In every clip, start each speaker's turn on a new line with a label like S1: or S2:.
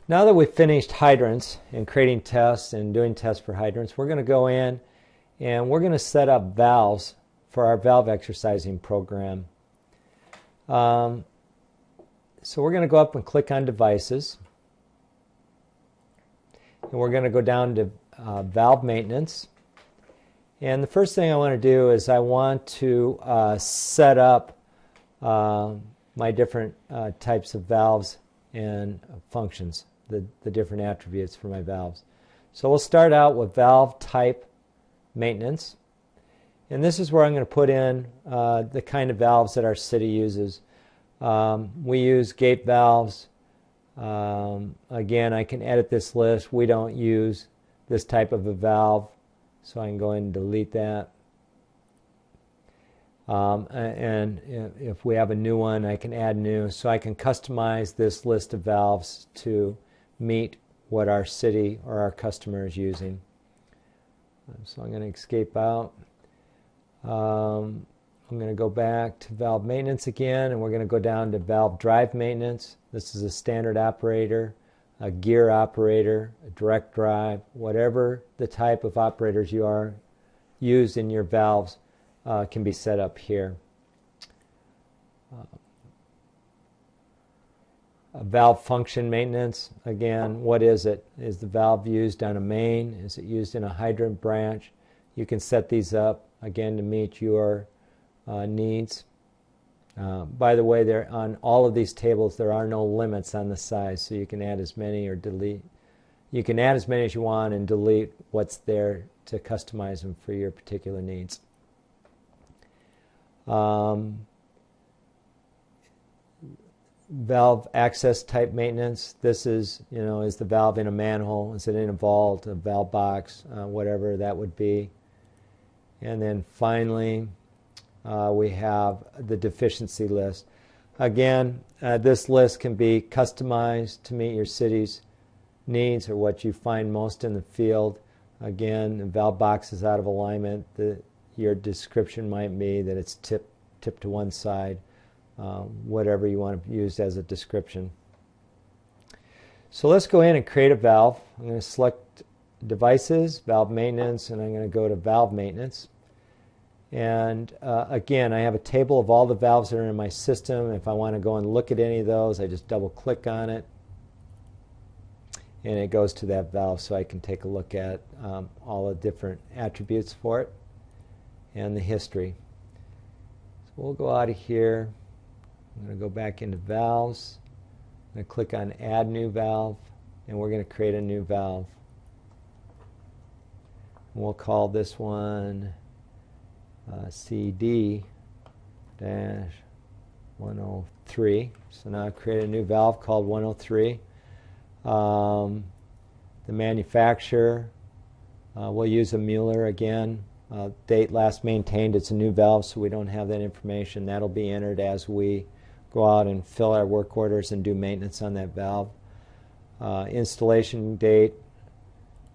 S1: Now that we've finished hydrants and creating tests and doing tests for hydrants, we're going to go in and we're going to set up valves for our valve exercising program. So we're going to go up and click on Devices. And we're going to go down to Valve Maintenance. And the first thing I want to do is I want to set up my different types of valves and functions, the different attributes for my valves. So we'll start out with valve type maintenance. And this is where I'm going to put in the kind of valves that our city uses. We use gate valves. Again, I can edit this list. We don't use this type of a valve, so I can go ahead and delete that. And if we have a new one, I can add new. So I can customize this list of valves to meet what our city or our customer is using. So I'm going to escape out. I'm going to go back to valve maintenance again, and we're going to go down to valve drive maintenance. This is a standard operator, a gear operator, a direct drive, whatever the type of operators you are used in your valves can be set up here. Valve function maintenance, again, what is it? Is the valve used on a main? Is it used in a hydrant branch? You can set these up, again, to meet your needs. By the way, there on all of these tables there are no limits on the size, so you can add as many or delete. You can add as many as you want and delete what's there to customize them for your particular needs. Valve access type maintenance. This is, is the valve in a manhole? Is it in a vault, a valve box, whatever that would be? And then finally, we have the deficiency list. Again, this list can be customized to meet your city's needs or what you find most in the field. Again, the valve box is out of alignment. Your description might be that it's tipped to one side, whatever you want to use as a description. So let's go in and create a valve. I'm going to select Devices, Valve Maintenance, and I'm going to go to Valve Maintenance. And again, I have a table of all the valves that are in my system. If I want to go and look at any of those, I just double click on it and it goes to that valve, so I can take a look at all the different attributes for it and the history. So we'll go out of here. I'm going to go back into valves. I'm going to click on Add New Valve, and we're going to create a new valve. And we'll call this one CD-103. So now I've created a new valve called 103. The manufacturer, we'll use a Mueller again. Date last maintained, it's a new valve, so we don't have that information. That'll be entered as we go out and fill our work orders and do maintenance on that valve. Installation date,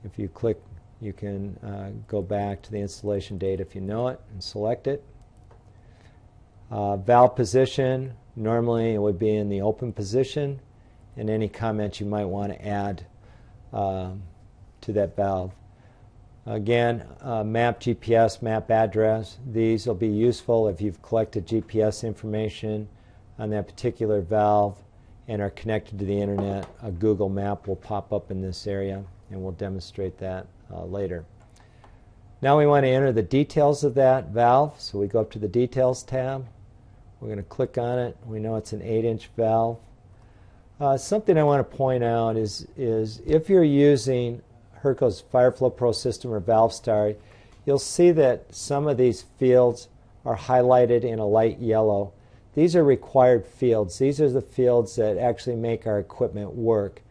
S1: if you click, you can go back to the installation date if you know it and select it. Valve position, normally it would be in the open position, and any comments you might want to add to that valve. Again, map GPS, map address. These will be useful if you've collected GPS information on that particular valve and are connected to the internet. A Google map will pop up in this area, and we'll demonstrate that later. Now we want to enter the details of that valve, so we go up to the Details tab. We're going to click on it. We know it's an 8-inch valve. Something I want to point out is if you're using Hurco's FireFlow Pro system or ValveStar, you'll see that some of these fields are highlighted in a light yellow. These are required fields. These are the fields that actually make our equipment work.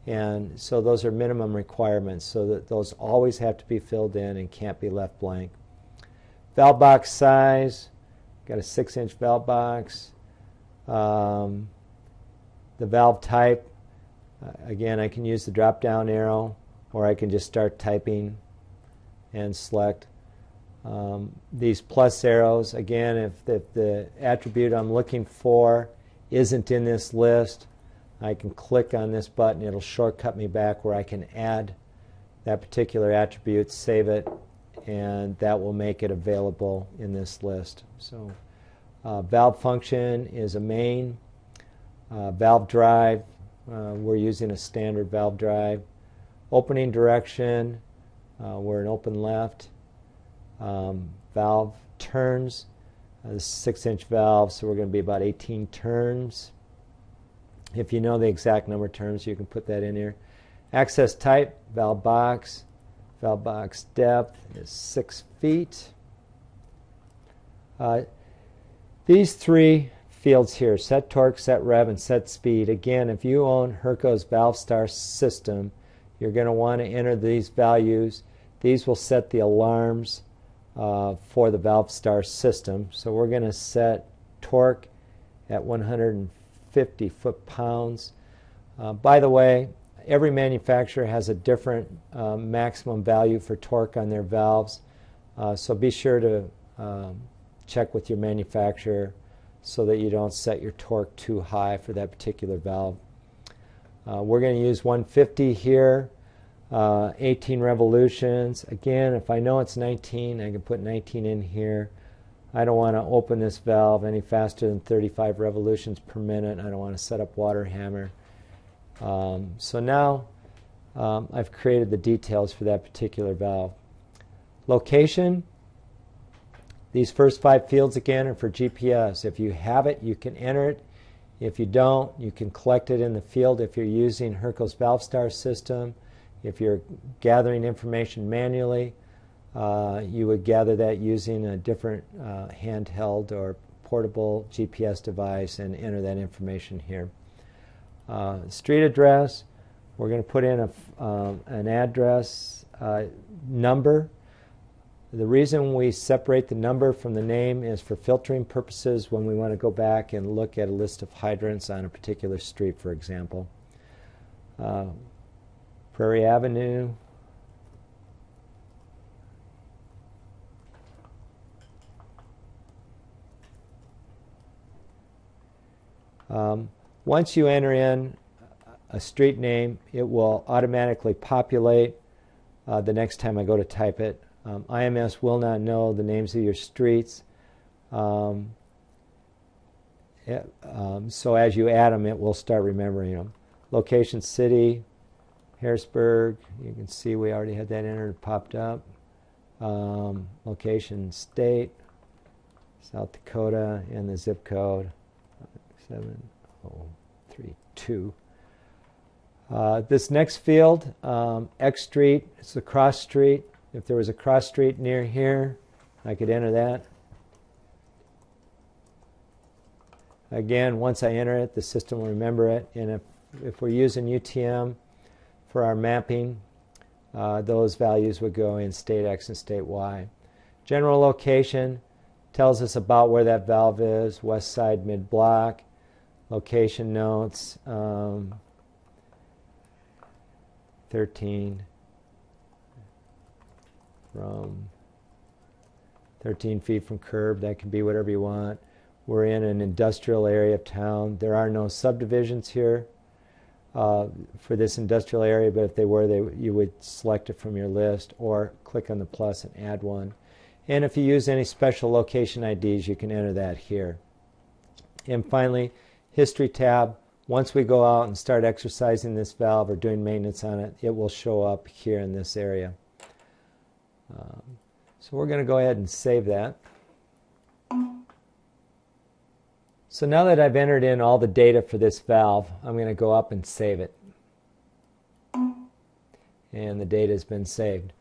S1: And so those are minimum requirements, so that those always have to be filled in and can't be left blank. Valve box size, got a 6-inch valve box. The valve type, again, I can use the drop-down arrow, or I can just start typing and select. These plus arrows, again, if the attribute I'm looking for isn't in this list, I can click on this button. It'll shortcut me back where I can add that particular attribute, save it, and that will make it available in this list. So valve function is a main. Valve drive, we're using a standard valve drive. Opening direction, we're an open left. Valve turns, this is 6-inch valve, so we're going to be about 18 turns. If you know the exact number of turns, you can put that in here. Access type, valve box. Valve box depth is 6 feet. These three fields here, set torque, set rev, and set speed. Again, if you own Hurco's ValveStar system, you're going to want to enter these values. These will set the alarms for the ValveStar system. So we're going to set torque at 150 foot-pounds. By the way, every manufacturer has a different maximum value for torque on their valves. So be sure to check with your manufacturer so that you don't set your torque too high for that particular valve. We're going to use 150 here, 18 revolutions. Again, if I know it's 19, I can put 19 in here. I don't want to open this valve any faster than 35 revolutions per minute. I don't want to set up water hammer. So now I've created the details for that particular valve. Location. These first 5 fields again are for GPS. If you have it, you can enter it. If you don't, you can collect it in the field if you're using Hurco's ValveStar system. If you're gathering information manually, you would gather that using a different handheld or portable GPS device and enter that information here. Street address, we're going to put in an address number. The reason we separate the number from the name is for filtering purposes when we want to go back and look at a list of hydrants on a particular street, for example. Prairie Avenue. Once you enter in a street name, it will automatically populate the next time I go to type it. IMS will not know the names of your streets. So as you add them, it will start remembering them. Location, city, Harrisburg. You can see we already had that entered, popped up. Location, state, South Dakota, and the zip code 7032. This next field, X Street, it's the cross street. If there was a cross street near here, I could enter that. Again, once I enter it, the system will remember it. And if we're using UTM for our mapping, those values would go in state X and state Y. General location tells us about where that valve is, west side mid-block. Location notes, 13 from 13 feet from curb. That can be whatever you want. We're in an industrial area of town. There are no subdivisions here for this industrial area, but if they were, you would select it from your list or click on the plus and add one. And if you use any special location IDs, you can enter that here. And finally, History tab. Once we go out and start exercising this valve or doing maintenance on it, it will show up here in this area. So we're going to go ahead and save that. So now that I've entered in all the data for this valve, I'm going to go up and save it. And the data has been saved.